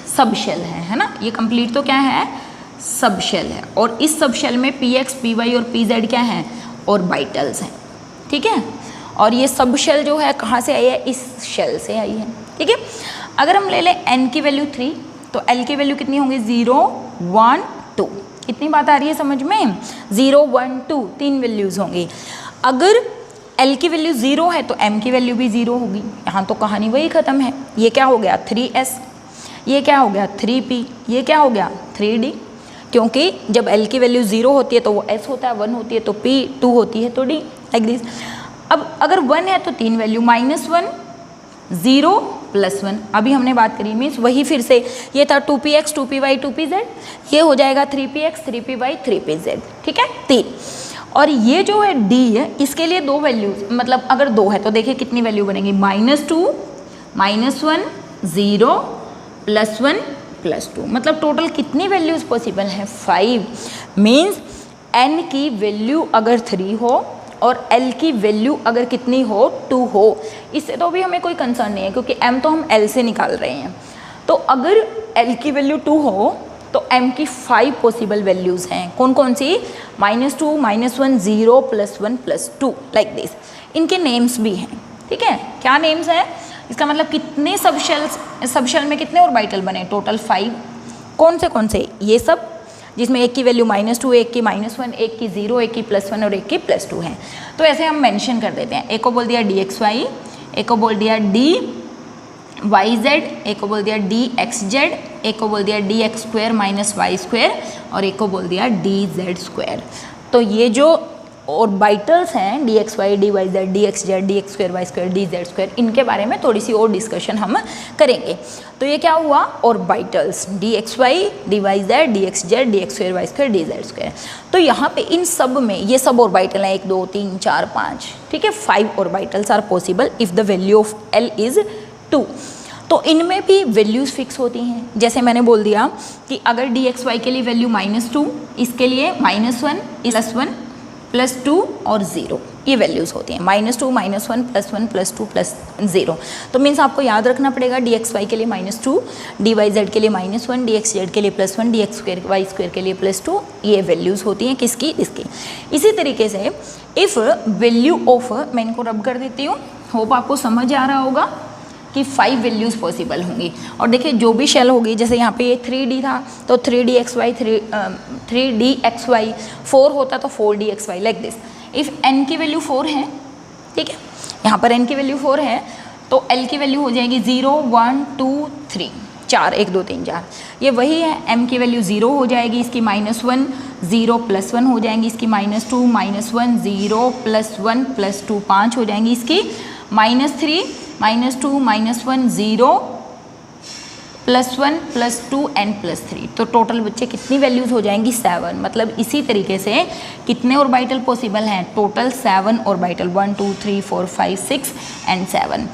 सब शेल है ना। ये कंप्लीट तो क्या है, सब शेल है, और इस सब शेल में px, py और pz क्या है, ऑर्बिटल्स हैं, ठीक है। और ये सब शेल जो है कहाँ से आई है, इस शेल से आई है, ठीक है। अगर हम ले लें n की वैल्यू 3, तो l की वैल्यू कितनी होंगी, 0, 1, 2। इतनी बात आ रही है समझ में, 0, 1, 2 3 वैल्यूज़ होंगी। अगर L की वैल्यू 0 है तो M की वैल्यू भी 0 होगी। यहाँ तो कहानी वही ख़त्म है। ये क्या हो गया, 3s, ये क्या हो गया, 3p, ये क्या हो गया, 3d, क्योंकि जब L की वैल्यू 0 होती है तो वो s होता है, 1 होती है तो p, 2 होती है तो d, लाइक दिस। अब अगर 1 है तो 3 वैल्यू, -1, 0, +1। अभी हमने बात करी, मीन्स वही फिर से, ये था 2px, 2py, 2pz, ये हो जाएगा 3px, 3py, 3pz, ठीक है, 3। और ये जो है d है, इसके लिए 2 वैल्यूज, मतलब अगर 2 है तो देखिए कितनी वैल्यू बनेगी, -2, -1, 0, +1, +2। मतलब टोटल कितनी वैल्यूज पॉसिबल हैं, 5। मीन्स n की वैल्यू अगर 3 हो और l की वैल्यू अगर कितनी हो, 2 हो, इससे तो भी हमें कोई कंसर्न नहीं है, क्योंकि m तो हम l से निकाल रहे हैं। तो अगर l की वैल्यू 2 हो तो m की 5 पॉसिबल वैल्यूज़ हैं। कौन कौन सी, -2, -1, 0, +1, +2, लाइक दिस। इनके नेम्स भी हैं, ठीक है। क्या नेम्स हैं, इसका मतलब कितने सब शेल में कितने ऑर्बिटल बने, टोटल 5। कौन से, ये सब, जिसमें एक की वैल्यू -2, एक की -1, एक की 0, एक की +1 और एक की +2 है। तो ऐसे हम मेंशन कर देते हैं। एक को बोल दिया dxy, एक को बोल दिया dyz, एक को बोल दिया dxz, एक को बोल दिया dx² - y² और एक को बोल दिया dz²। तो ये जो ऑर्बिटल्स हैं dxy, dyz, dxz, dx², y², dz², इनके बारे में थोड़ी सी और डिस्कशन हम करेंगे। तो ये क्या हुआ, orbitals dxy, dyz, dxz, dx² y² dz²। तो यहाँ पे इन सब में ये सब ऑर्बिटल हैं, 1, 2, 3, 4, 5, ठीक है। 5 orbitals are possible if the value of l is 2। तो इनमें भी वैल्यूज़ फिक्स होती हैं। जैसे मैंने बोल दिया कि अगर dxy के लिए वैल्यू -2, इसके लिए -1, +1, +2 और 0, ये वैल्यूज़ होती हैं। -2, -1, +1, +2, +0। तो मीन्स आपको याद रखना पड़ेगा dxy के लिए -2, dyz के लिए -1, dxz के लिए +1, dx² y² के लिए +2, ये वैल्यूज़ होती हैं किसकी, इसकी। इसी तरीके से इफ़ वैल्यू ऑफ, मैं इनको रब कर देती हूँ, होप आपको समझ आ रहा होगा कि 5 वैल्यूज़ पॉसिबल होंगी। और देखिए जो भी शेल होगी, जैसे यहाँ पे ये 3D था तो 3dxy, 3dxy, 4 होता तो 4dxy, like this. If n की वैल्यू 4 है, ठीक है, यहाँ पर n की वैल्यू 4 है तो l की वैल्यू हो जाएगी 0, 1, 2, 3, 4, 1, 2, 3, 4। ये वही है, m की वैल्यू 0 हो जाएगी, इसकी -1, 0, +1 हो जाएंगी, इसकी -2, -1, 0, +1, +2, 5 हो जाएंगी, इसकी -3, -2, -1, 0, +1, +2 एंड +3। तो टोटल बच्चे कितनी वैल्यूज़ हो जाएंगी, 7। मतलब इसी तरीके से कितने ऑर्बिटल पॉसिबल हैं, टोटल 7 ऑर्बिटल, 1, 2, 3, 4, 5, 6 एंड 7,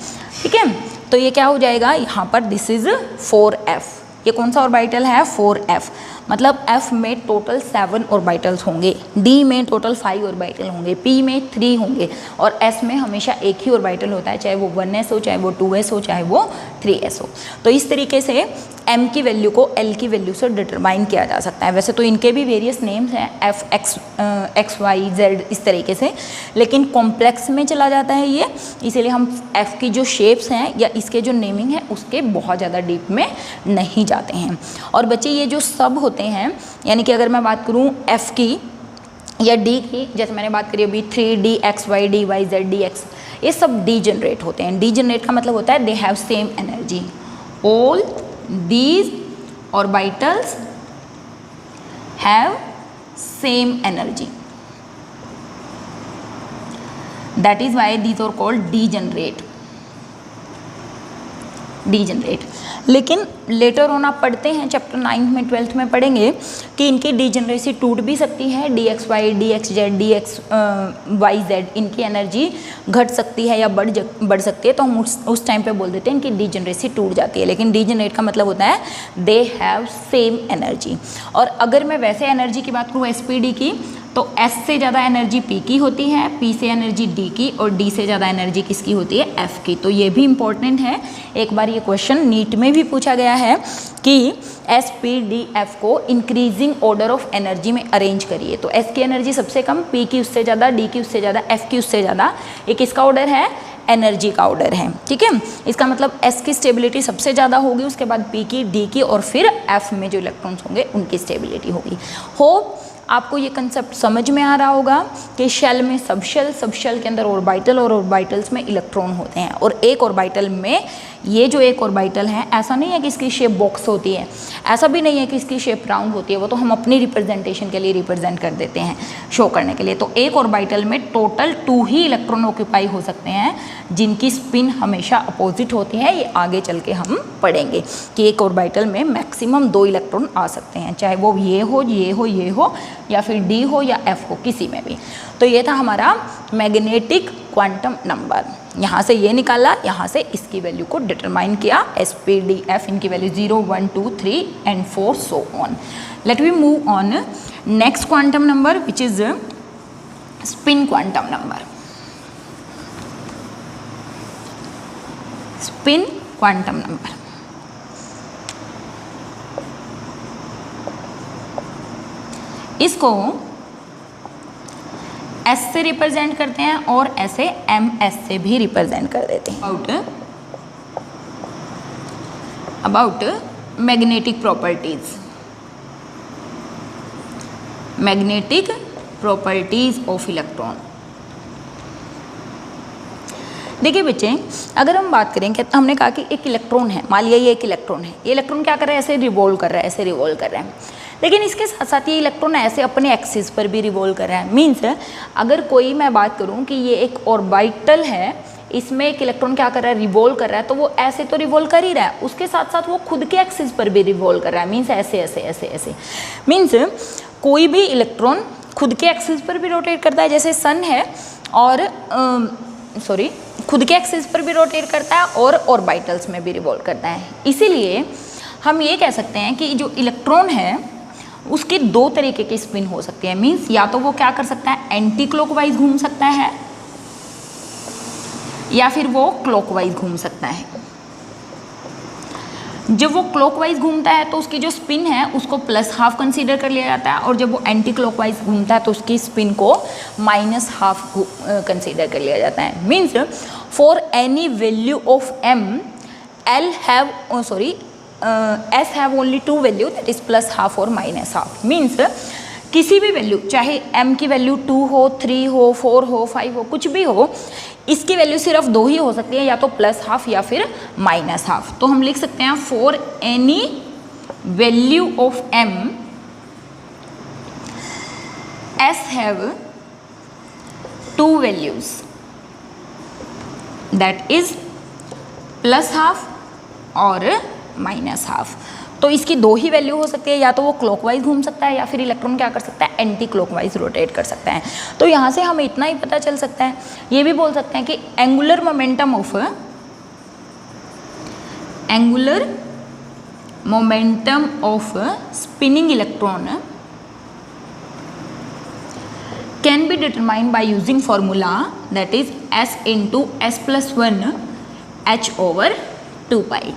ठीक है। तो ये क्या हो जाएगा, यहाँ पर दिस इज़ 4f। ये कौन सा ऑर्बिटल है, 4f। मतलब f में टोटल 7 ऑर्बिटल्स होंगे, d में टोटल 5 ऑर्बिटल होंगे, p में 3 होंगे और s में हमेशा एक ही ऑर्बिटल होता है, चाहे वो 1s हो, चाहे वो 2s हो, चाहे वो 3s हो। तो इस तरीके से m की वैल्यू को l की वैल्यू से डिटरमाइन किया जा सकता है। वैसे तो इनके भी वेरियस नेम्स हैं, f x y z इस तरीके से, लेकिन कॉम्प्लेक्स में चला जाता है ये, इसीलिए हम f की जो शेप्स हैं या इसके जो नेमिंग है उसके बहुत ज़्यादा डीप में नहीं जाते हैं। और बच्चे ये जो सब होते हैं, यानी कि अगर मैं बात करूँ f की या d की, जैसे मैंने बात करी अभी 3d x y dy z dx, ये सब डीजनरेट होते हैं। डीजनरेट का मतलब होता है they have same energy, all these orbitals have same energy, that is why these are called degenerate। लेकिन लेटर ऑन आप पढ़ते हैं चैप्टर 9 में 12th में पढ़ेंगे कि इनकी डीजनरेसी टूट भी सकती है, dxy dxz dxyz इनकी एनर्जी घट सकती है या बढ़ सकती है, तो हम उस टाइम पे बोल देते हैं इनकी डीजनरेसी टूट जाती है। लेकिन डीजनरेट का मतलब होता है दे हैव सेम एनर्जी। और अगर मैं वैसे एनर्जी की बात करूँ SPD की, तो S से ज़्यादा एनर्जी P की होती है, P से एनर्जी D की, और D से ज़्यादा एनर्जी किसकी होती है, F की। तो ये भी इम्पॉर्टेंट है, एक बार ये क्वेश्चन नीट में भी पूछा गया है कि S P D F को इंक्रीजिंग ऑर्डर ऑफ एनर्जी में अरेंज करिए। तो S की एनर्जी सबसे कम, P की उससे ज़्यादा, D की उससे ज़्यादा, F की उससे ज़्यादा। ये किसका ऑर्डर है, एनर्जी का ऑर्डर है, ठीक है। इसका मतलब S की स्टेबिलिटी सबसे ज़्यादा होगी, उसके बाद P की, D की, और फिर F में जो इलेक्ट्रॉन्स होंगे उनकी स्टेबिलिटी होगी। होप आपको ये कंसेप्ट समझ में आ रहा होगा कि शेल में सब शेल के अंदर ऑर्बिटल और ऑर्बिटल्स में इलेक्ट्रॉन होते हैं। और एक ऑर्बिटल में ये जो एक ऑर्बिटल है, ऐसा नहीं है कि इसकी शेप बॉक्स होती है, ऐसा भी नहीं है कि इसकी शेप राउंड होती है, वो तो हम अपनी रिप्रेजेंटेशन के लिए रिप्रेजेंट कर देते हैं, शो करने के लिए। तो एक ऑर्बिटल में टोटल 2 ही इलेक्ट्रॉन ऑक्यूपाई हो सकते हैं, जिनकी स्पिन हमेशा अपोजिट होती है। ये आगे चल के हम पढ़ेंगे कि एक ऑर्बिटल में मैक्सिमम 2 इलेक्ट्रॉन आ सकते हैं, चाहे वो ये हो या फिर D हो या F हो, किसी में भी। तो ये था हमारा मैग्नेटिक क्वांटम नंबर। यहाँ से ये निकाला, यहाँ से इसकी वैल्यू को डिटरमाइन किया, SPDF इनकी value 0 1 2 3 and 4 so on। Let we move on next quantum number which is spin quantum number. Spin quantum number, इसको S से रिप्रेजेंट करते हैं और ऐसे MS से भी रिप्रेजेंट कर देते हैं। About magnetic properties, magnetic properties of electron. देखिए बच्चे, अगर हम बात करें कि हमने कहा कि एक इलेक्ट्रॉन है, मान लिया ये एक इलेक्ट्रॉन है, ये इलेक्ट्रॉन क्या कर रहा है, ऐसे रिवॉल्व कर रहा है, ऐसे रिवॉल्व कर रहा है। लेकिन इसके साथ साथ ये इलेक्ट्रॉन ऐसे अपने एक्सिस पर भी रिवॉल्व कर रहा है। मीन्स अगर कोई मैं बात करूं कि ये एक ऑर्बिटल है, इसमें एक इलेक्ट्रॉन क्या कर रहा है, रिवॉल्व कर रहा है, तो वो ऐसे तो रिवॉल्व कर ही रहा है, उसके साथ साथ वो खुद के एक्सिस पर भी रिवॉल्व कर रहा है। मीन्स ऐसे ऐसे ऐसे ऐसे। मीन्स कोई भी इलेक्ट्रॉन खुद के एक्सिस पर भी रोटेट करता है, जैसे सन है, और खुद के एक्सिस पर भी रोटेट करता है और ऑर्बिटल्स में भी रिवॉल्व करता है। इसीलिए हम ये कह सकते हैं कि जो इलेक्ट्रॉन है उसके 2 तरीके की स्पिन हो सकती है। मीन्स या तो वो क्या कर सकता है, एंटी क्लॉकवाइज घूम सकता है, या फिर वो क्लॉकवाइज घूम सकता है। जब वो क्लॉकवाइज घूमता है तो उसकी जो स्पिन है उसको +½ कंसीडर कर लिया जाता है, और जब वो एंटी क्लॉकवाइज घूमता है तो उसकी स्पिन को -½ कंसीडर कर लिया जाता है। Means for any value of m S have only 2 value, that is +½ और -½ मीन्स किसी भी वैल्यू, चाहे m की वैल्यू 2 हो, 3 हो, 4 हो, 5 हो, कुछ भी हो, इसकी वैल्यू सिर्फ 2 ही हो सकती है, या तो +½ या फिर -½। तो हम लिख सकते हैं for any value of m S have 2 values, that is +½ और -½ तो इसकी 2 ही वैल्यू हो सकती है, या तो वो क्लॉकवाइज घूम सकता है या फिर इलेक्ट्रॉन क्या कर सकता है, एंटी क्लॉकवाइज रोटेट कर सकता है। तो यहाँ से हमें इतना ही पता चल सकता है, ये भी बोल सकते हैं कि angular momentum of spinning electron can be determined by using formula, that is S × S + 1 h/2π।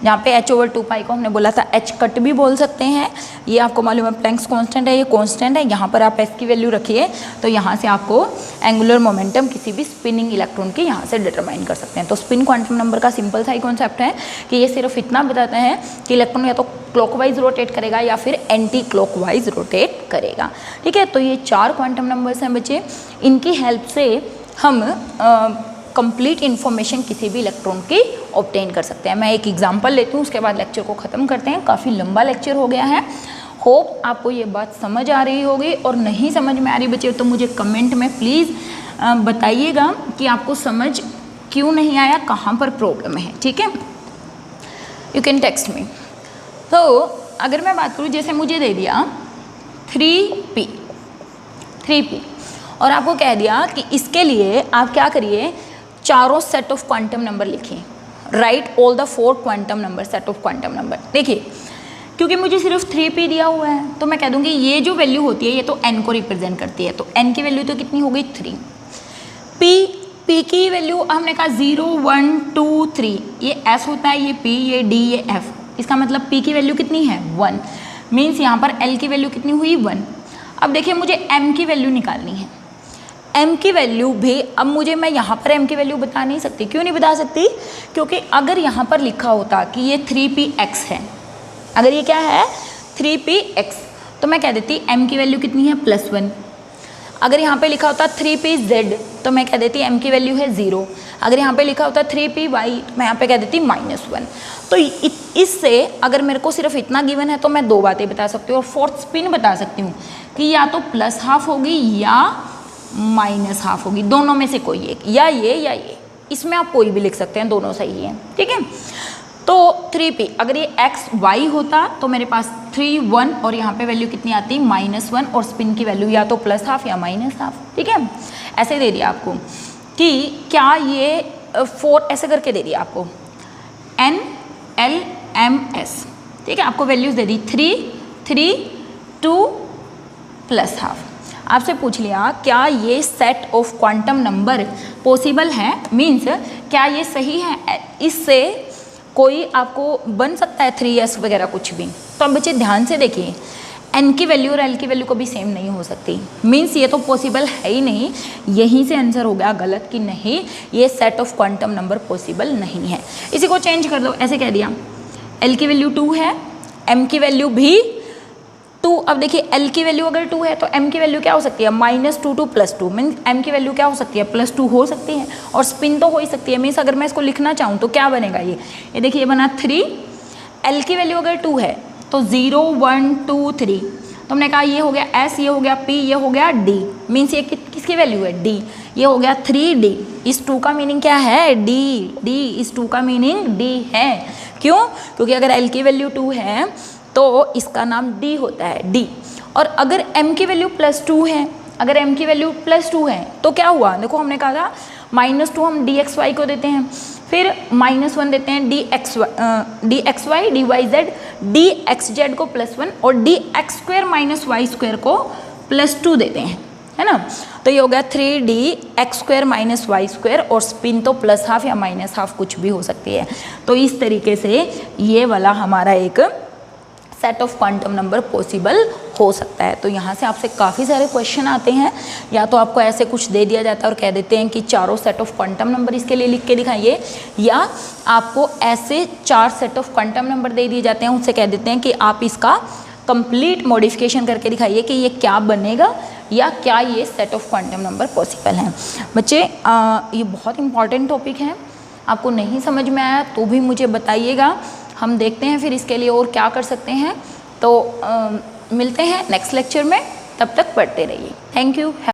जहाँ पे h/2 को हमने बोला था h कट भी बोल सकते हैं। ये आपको मालूम है प्लैंक्स कांस्टेंट है, ये कांस्टेंट है। यहाँ पर आप s की वैल्यू रखिए तो यहाँ से आपको एंगुलर मोमेंटम किसी भी स्पिनिंग इलेक्ट्रॉन के यहाँ से डिटरमाइन कर सकते हैं। तो स्पिन क्वांटम नंबर का सिंपल सा ही कॉन्सेप्ट है कि ये सिर्फ इतना बताता है कि इलेक्ट्रॉन या तो क्लॉकवाइज रोटेट करेगा या फिर एंटी क्लॉकवाइज रोटेट करेगा। ठीक है, तो ये 4 क्वांटम नंबर्स हैं बच्चे। इनकी हेल्प से हम कंप्लीट इन्फॉर्मेशन किसी भी इलेक्ट्रॉन की ऑब्टेन कर सकते हैं। मैं एक एग्जांपल लेती हूँ, उसके बाद लेक्चर को ख़त्म करते हैं। काफ़ी लंबा लेक्चर हो गया है। होप आपको ये बात समझ आ रही होगी, और नहीं समझ में आ रही बच्चे तो मुझे कमेंट में प्लीज़ बताइएगा कि आपको समझ क्यों नहीं आया, कहाँ पर प्रॉब्लम है। ठीक है, यू कैन टेक्स्ट मी। तो अगर मैं बात करूँ, जैसे मुझे दे दिया 3p और आपको कह दिया कि इसके लिए आप क्या करिए, चारों सेट ऑफ क्वांटम नंबर लिखिए। Right all the 4 quantum number, set of quantum number. देखिए, क्योंकि मुझे सिर्फ 3p दिया हुआ है तो मैं कह दूंगी ये जो वैल्यू होती है ये तो n को रिप्रेजेंट करती है। तो n की वैल्यू तो कितनी हो गई 3। p की वैल्यू हमने कहा 0 1 2 3, ये s होता है, ये p, ये d, ये f। इसका मतलब p की वैल्यू कितनी है 1, मीन्स यहाँ पर l की वैल्यू कितनी हुई 1। अब देखिए मुझे m की वैल्यू निकालनी है। m की वैल्यू भी, अब मुझे मैं यहाँ पर m की वैल्यू बता नहीं सकती। क्यों नहीं बता सकती? क्योंकि अगर यहाँ पर लिखा होता कि ये 3px है, अगर ये क्या है 3px, तो मैं कह देती m की वैल्यू कितनी है +1। अगर यहाँ पे लिखा होता 3pz तो मैं कह देती m की वैल्यू है 0। अगर यहाँ पे लिखा होता 3py मैं यहाँ पे कह देती -1। तो इससे अगर मेरे को सिर्फ इतना गिवन है तो मैं 2 बातें बता सकती हूँ, और फोर्थ स्पिन बता सकती हूँ कि या तो +½ होगी या -½ होगी, दोनों में से कोई एक, या ये। इसमें आप कोई भी लिख सकते हैं, दोनों सही है। ठीक है, तो 3p, अगर ये xy होता तो मेरे पास 3 1 और यहाँ पे वैल्यू कितनी आती -1, और स्पिन की वैल्यू या तो +½ या -½ ठीक है, ऐसे दे दिया आपको कि क्या ये 4 ऐसे करके दे दिया आपको n l m s। ठीक है, आपको वैल्यूज दे दी 3 3 2 +½ आपसे पूछ लिया क्या ये set of quantum number possible है, मीन्स क्या ये सही है, इससे कोई आपको बन सकता है 3s वगैरह कुछ भी। तो अब बच्चे ध्यान से देखिए, n की वैल्यू और l की वैल्यू कभी सेम नहीं हो सकती, मीन्स ये तो पॉसिबल है ही नहीं। यहीं से आंसर हो गया गलत कि नहीं, ये set of quantum number possible नहीं है। इसी को चेंज कर दो, ऐसे कह दिया l की वैल्यू 2 है, m की वैल्यू भी 2। अब देखिए l की वैल्यू अगर 2 है तो m की वैल्यू क्या हो सकती है -2 to +2, मीन्स m की वैल्यू क्या हो सकती है +2 हो सकती है, और स्पिन तो हो ही सकती है। मीन्स अगर मैं इसको लिखना चाहूँ तो क्या बनेगा, ये देखिए ये बना 3। l की वैल्यू अगर 2 है तो 0 1 2 3, तो हमने कहा ये हो गया s, ये हो गया p, ये हो गया d, मीन्स ये किसकी वैल्यू है d, ये हो गया 3d। इस 2 का मीनिंग क्या है d, इस 2 का मीनिंग d है। क्यों? क्योंकि अगर l की वैल्यू 2 है तो इसका नाम d होता है, d। और अगर m की वैल्यू +2 है, अगर m की वैल्यू +2 है तो क्या हुआ, देखो हमने कहा था -2 हम dxy को देते हैं, फिर -1 देते हैं dxy, dyz, dxz को +1 और dx² - y² को +2 देते हैं, है ना। तो ये हो गया 3dx² - y², और स्पिन तो +½ या -½ कुछ भी हो सकती है। तो इस तरीके से ये वाला हमारा एक set of quantum number possible हो सकता है। तो यहाँ से आपसे काफ़ी सारे क्वेश्चन आते हैं, या तो आपको ऐसे कुछ दे दिया जाता है और कह देते हैं कि चारों सेट ऑफ क्वांटम नंबर इसके लिए लिख के दिखाइए, या आपको ऐसे 4 सेट ऑफ क्वांटम नंबर दे दिए जाते हैं, उनसे कह देते हैं कि आप इसका कंप्लीट मॉडिफिकेशन करके दिखाइए कि ये क्या बनेगा, या क्या ये set of quantum number possible हैं। बच्चे ये बहुत इंपॉर्टेंट टॉपिक है, आपको नहीं समझ में आया तो भी मुझे बताइएगा, हम देखते हैं फिर इसके लिए और क्या कर सकते हैं। तो मिलते हैं नेक्स्ट लेक्चर में, तब तक पढ़ते रहिए। Thank you.